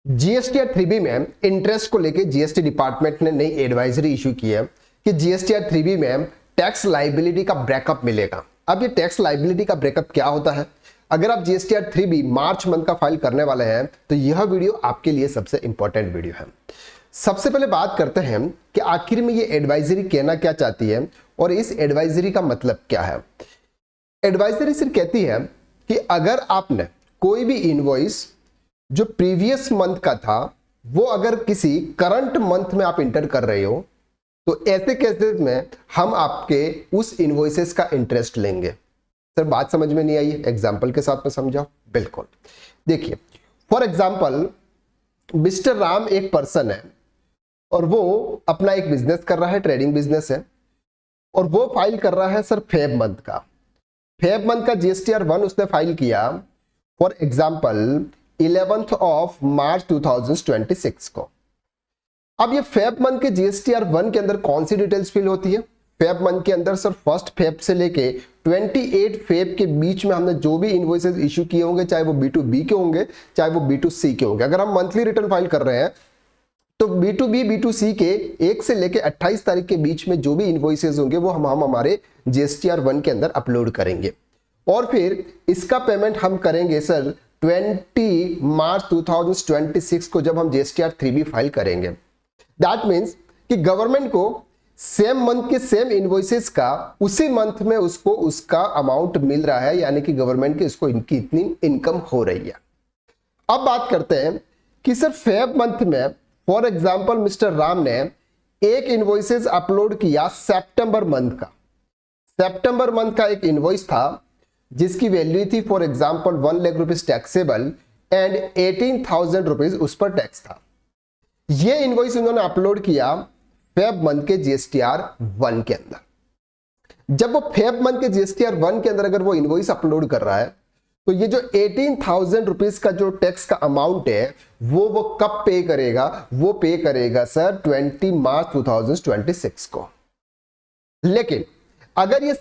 GSTR 3B में interest को लेके जीएसटी डिपार्टमेंट ने नई एडवाइजरी इशू की है कि जीएसटीआर 3B में टैक्स लायबिलिटी का ब्रेकअप मिलेगा। अब ये टैक्स लायबिलिटी का ब्रेकअप क्या होता है? अगर आप जीएसटीआर 3B मार्च मंथ का फाइल करने वाले हैं तो यह वीडियो आपके लिए सबसे इंपॉर्टेंट वीडियो है। सबसे पहले बात करते हैं कि आखिर में ये एडवाइजरी कहना क्या चाहती है और इस एडवाइजरी का मतलब क्या है। एडवाइजरी सिर्फ कहती है कि अगर आपने कोई भी इनवॉइस जो प्रीवियस मंथ का था वो अगर किसी करंट मंथ में आप इंटर कर रहे हो तो ऐसे केसेस में हम आपके उस इनवॉइसेस का इंटरेस्ट लेंगे। सर बात समझ में नहीं आई? एग्जांपल के साथ में समझाओ। बिल्कुल, देखिए फॉर एग्जांपल मिस्टर राम एक पर्सन है और वो अपना एक बिजनेस कर रहा है, ट्रेडिंग बिजनेस है, और वो फाइल कर रहा है सर फेब मंथ का। फेब मंथ का जीएसटीआर 1 उसने फाइल किया for example 11th of March 2026 को। अब ये फेब मंथ के जीएसटीआर 1 के अंदर कौन सी डिटेल्स फिल होती है? फेब मंथ के अंदर सर 1 फेब से लेके 28 फेब के बीच में हमने जो भी इनवॉइसेस इशू किए होंगे, चाहे वो B2B के होंगे चाहे वो B2C के होंगे। अगर हम मंथली रिटर्न फाइल कर रहे हैं तो B2B B2C के 1 से लेके 28 तारीख के बीच में जो भी इनवॉइसेस होंगे वो हम हमारे जीएसटीआर 1 के अंदर अपलोड करेंगे और फिर इसका पेमेंट हम करेंगे सर 20 मार्च 2026 को जब हम जीएसटीआर 3B फाइल करेंगे। दैट मीन्स कि गवर्नमेंट को सेम मंथ के सेम इनवॉइसेस का उसी मंथ में उसको उसका अमाउंट मिल रहा है, यानी कि गवर्नमेंट के इसको इनकी इतनी इनकम हो रही है। अब बात करते हैं कि सर फेब मंथ में फॉर एग्जांपल मिस्टर राम ने एक इनवॉइसेस अपलोड किया सितंबर मंथ का। सितंबर मंथ का एक इनवॉइस था जिसकी वैल्यू थी for example 1 lakh rupees taxable and 18,000 rupees उस पर टैक्स था। ये इनवॉइस उन्होंने अपलोड किया फेब मंथ के जीएसटीआर 1 के अंदर। जब वो फेब मंथ के जीएसटीआर 1 के अंदर अगर वो इनवॉइस अपलोड कर रहा है तो ये जो 18,000 रुपीज का जो टैक्स का अमाउंट है वो कब पे करेगा? वो पे करेगा सर 20 मार्च 2026 को। लेकिन अगर ये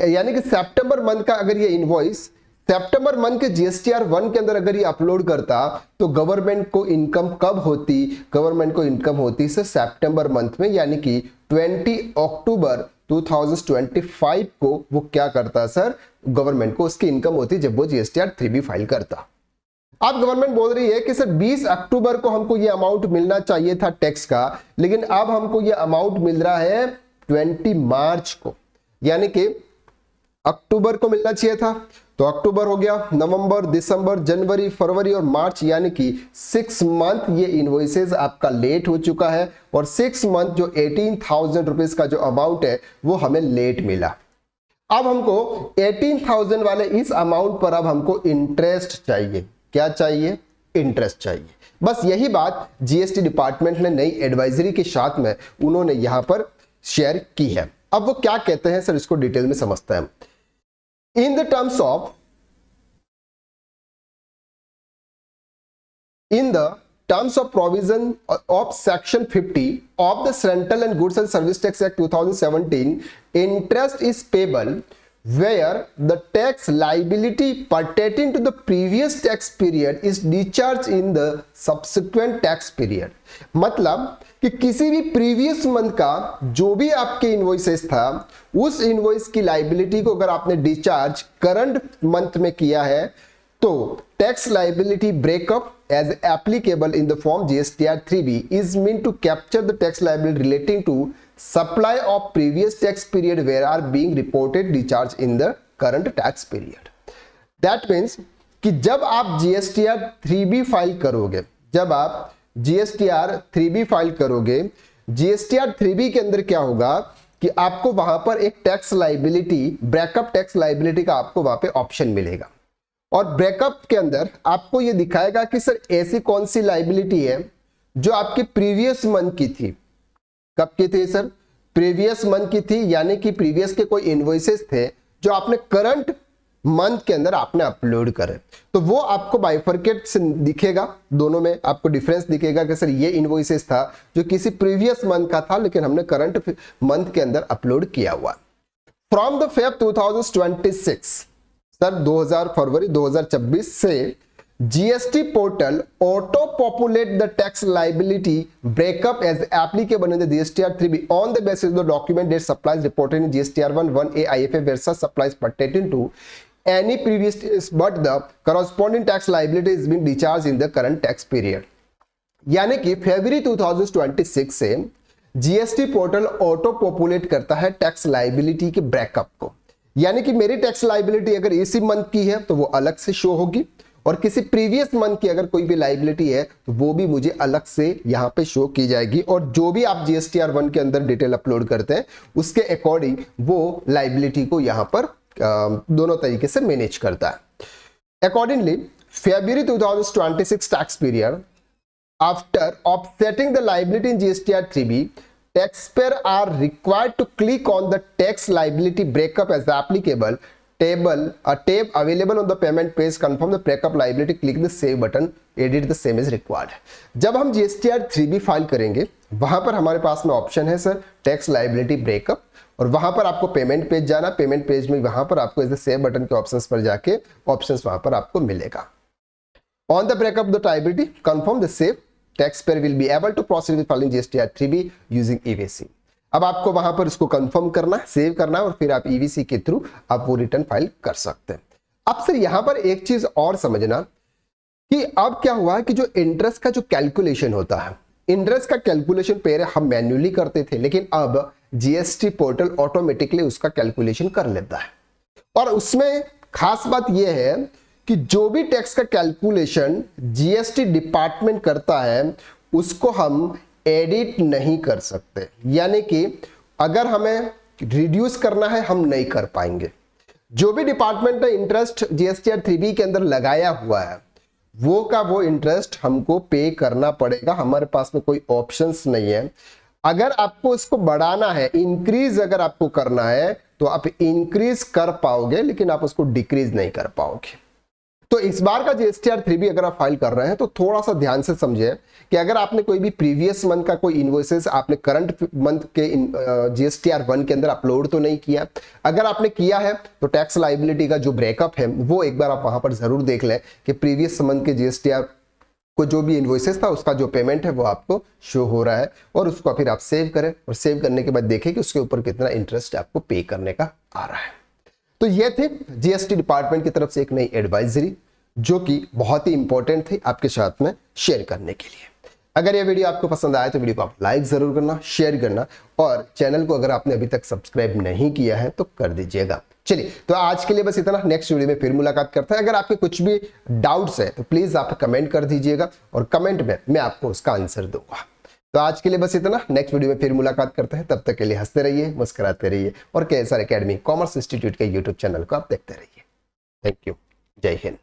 यानी कि सितंबर मंथ का अगर ये इनवॉइस सितंबर मंथ के जीएसटीआर 1 के अंदर अगर ये अपलोड करता तो गवर्नमेंट को इनकम कब होती? गवर्नमेंट को इनकम होती सर सितंबर मंथ में, यानी कि 20 अक्टूबर 2025 को वो क्या करता सर? गवर्नमेंट को उसकी इनकम होती जब वो जीएसटीआर 3B फाइल करता। अब गवर्नमेंट बोल रही है कि सर 20 अक्टूबर को हमको ये अमाउंट मिलना चाहिए था टैक्स का, लेकिन अब हमको ये अमाउंट मिल रहा है 20 मार्च को, यानी कि अक्टूबर को मिलना चाहिए था। तो अक्टूबर हो गया, नवंबर, दिसंबर, जनवरी, फरवरी और मार्च, यानी कि 6 मंथ ये इनवॉइसेस आपका लेट हो चुका है और 6 मंथ जो 18,000 रुपीज का जो अमाउंट है वो हमें लेट मिला। अब हमको 18,000 वाले इस अमाउंट पर अब हमको इंटरेस्ट चाहिए। क्या चाहिए? इंटरेस्ट चाहिए। बस यही बात जीएसटी डिपार्टमेंट ने नई एडवाइजरी के साथ में उन्होंने यहां पर शेयर की है। अब वो क्या कहते हैं सर, इसको डिटेल में समझते हैं। In the terms of provision of section 50 of the Rental and Goods and Service Tax Act 2017, interest is payable where the tax liability pertaining to the previous tax period is discharged in the subsequent tax period। मतलब कि किसी भी previous month का जो भी आपके invoices था उस इनवॉइस की लाइबिलिटी को अगर आपने डिस्चार्ज करंट मंथ में किया है तो tax liability breakup as applicable in the form GSTR 3B is mean to capture the tax liability relating to supply of previous tax period where are being reported discharge in the current tax period. That means कि जब आप GSTR 3B file करोगे, जब आप GSTR 3B file करोगे, GSTR 3B के अंदर क्या होगा कि आपको वहां पर एक tax liability breakup tax liability का आपको वहां पे ऑप्शन मिलेगा और ब्रेकअप के अंदर आपको ये दिखाएगा कि सर ऐसी कौन सी लाइबिलिटी है जो आपकी प्रीवियस मंथ की थी। कब की थी सर? प्रीवियस मंथ की थी, यानी कि प्रीवियस के कोई इनवॉइसेस थे जो आपने करंट मंथ के अंदर आपने अपलोड करे, तो वो आपको बाइफरकेट से दिखेगा, दोनों में आपको डिफरेंस दिखेगा कि सर ये इनवॉइसेस था जो किसी प्रीवियस मंथ का था लेकिन हमने करंट मंथ के अंदर अपलोड किया हुआ। फ्रॉम द फेब 2026 सर 2000 फरवरी 2026 से GST portal auto populate the tax liability breakup as applicable in the GSTR 3B on the basis of the document that supplies reported in GSTR 1(1)(a) IFA versus supplies pertaining to any previous years, but the corresponding tax liability is being discharged in the current tax period। यानी कि फरवरी 2026 से GST portal auto populate करता है tax liability के breakup को। यानी कि मेरी टैक्स लाइबिलिटी अगर इसी मंथ की है तो वो अलग से शो होगी, और किसी प्रीवियस मंथ की अगर कोई भी लाइबिलिटी है तो वो भी मुझे अलग से यहां पे शो की जाएगी। और जो भी आप GSTR 1 के अंदर डिटेल अपलोड करते हैं उसके अकॉर्डिंग वो लाइबिलिटी को यहां पर दोनों तरीके से मैनेज करता है। Accordingly February 2026 tax period, after offsetting the liability in GSTR 3B, taxpayer are required to click on the tax liability breakup as applicable a tab available on the payment page, confirm the breakup liability, click the save button, edit the same as required। जब हम GSTR 3B file करेंगे वहां पर हमारे पास में option है sir tax liability breakup, और वहां पर आपको पेमेंट पेज जाना, पेमेंट पेज में वहां पर आपको इस सेव बटन के ऑप्शंस पर जाके ऑप्शंस वहां पर आपको मिलेगा। On the breakup of the liability, confirm the save, taxpayer will be able to proceed with filing GSTR 3B using EVC। अब आपको वहां पर इसको कंफर्म करना है, सेव करना है, और फिर आप EVC के थ्रू आप वो रिटर्न फाइल कर सकते हैं। अब सर यहां पर एक चीज और समझना कि अब क्या हुआ है कि जो इंटरेस्ट का जो कैलकुलेशन होता है, इंटरेस्ट का कैलकुलेशन पहले हम मैन्युअली करते थे, लेकिन अब GST पोर्टल ऑटोमेटिकली उसका कैलकुलेशन कर लेता है। और उसमें खास बात यह है कि जो भी टैक्स का कैलकुलेशन GST डिपार्टमेंट करता है उसको हम एडिट नहीं कर सकते। यानी कि अगर हमें रिड्यूस करना है हम नहीं कर पाएंगे। जो भी डिपार्टमेंट ने इंटरेस्ट GSTR 3B के अंदर लगाया हुआ है वो का वो इंटरेस्ट हमको पे करना पड़ेगा। हमारे पास में कोई ऑप्शंस नहीं है। अगर आपको इसको बढ़ाना है, इंक्रीज अगर आपको करना है तो आप इंक्रीज कर पाओगे, लेकिन आप उसको डिक्रीज नहीं कर पाओगे। तो इस बार का GSTR 3B अगर आप फाइल कर रहे हैं तो थोड़ा सा ध्यान से समझे कि अगर आपने कोई भी प्रीवियस मंथ का कोई इनवॉइसेस आपने करंट मंथ के GSTR 1 के अंदर अपलोड तो नहीं किया। अगर आपने किया है तो टैक्स लाइबिलिटी का जो ब्रेकअप है वो एक बार आप वहां पर जरूर देख लें कि प्रीवियस मंथ के GSTR को जो भी इनवॉइसेस था उसका जो पेमेंट है वो आपको शो हो रहा है, और उसको फिर आप सेव करें, और सेव करने के बाद देखें कि उसके ऊपर कितना इंटरेस्ट आपको पे करने का आ रहा है। तो ये थे GST डिपार्टमेंट की तरफ से एक नई एडवाइजरी जो कि बहुत ही इंपॉर्टेंट थी आपके साथ में शेयर करने के लिए। अगर ये वीडियो आपको पसंद आए तो वीडियो को आप लाइक जरूर करना, शेयर करना, और चैनल को अगर आपने अभी तक सब्सक्राइब नहीं किया है तो कर दीजिएगा। चलिए तो आज के लिए बस इतना, नेक्स्ट वीडियो में फिर मुलाकात करते हैं। अगर आपके कुछ भी डाउट्स है तो प्लीज आप कमेंट कर दीजिएगा, और कमेंट में मैं आपको उसका आंसर दूंगा। तो आज के लिए बस इतना, नेक्स्ट वीडियो में फिर मुलाकात करते हैं। तब तक के लिए हंसते रहिए, मुस्कुराते रहिए, और KSR एकेडमी कॉमर्स इंस्टीट्यूट के यूट्यूब चैनल को आप देखते रहिए। Thank you. जय हिंद।